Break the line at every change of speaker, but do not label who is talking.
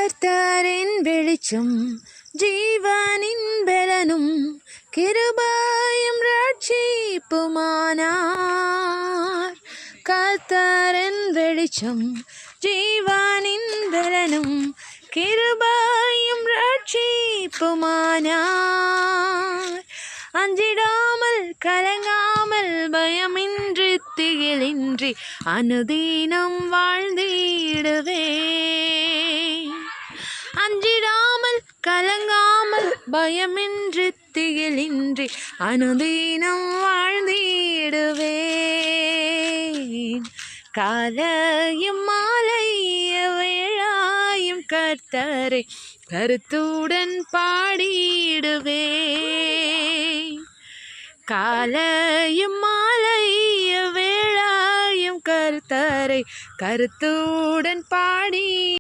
கர்த்தரின் வெளிச்சம் ஜீவனின் பலனும் கிருபையும் ரட்சிப்புமானார். கர்த்தரின் வெளிச்சம் ஜீவனின் பலனும் கிருபையும் ரட்சிப்புமானார். அஞ்சிடாமல் கலங்காமல் பயமின்றி திகிலின்றி அனுதினம் வாழ்ந்திடுவே. அஞ்சிடாமல் கலங்காமல் பயமின்றி திகிலின்றி அனுதினம் வாழ்ந்திடுவேன். காலையும் மாலைய வேளாயும் கர்த்தரை கருத்துடன் பாடிடுவேன். காலையும் மாலைய வேளாயும் கர்த்தரை கருத்துடன் பாடி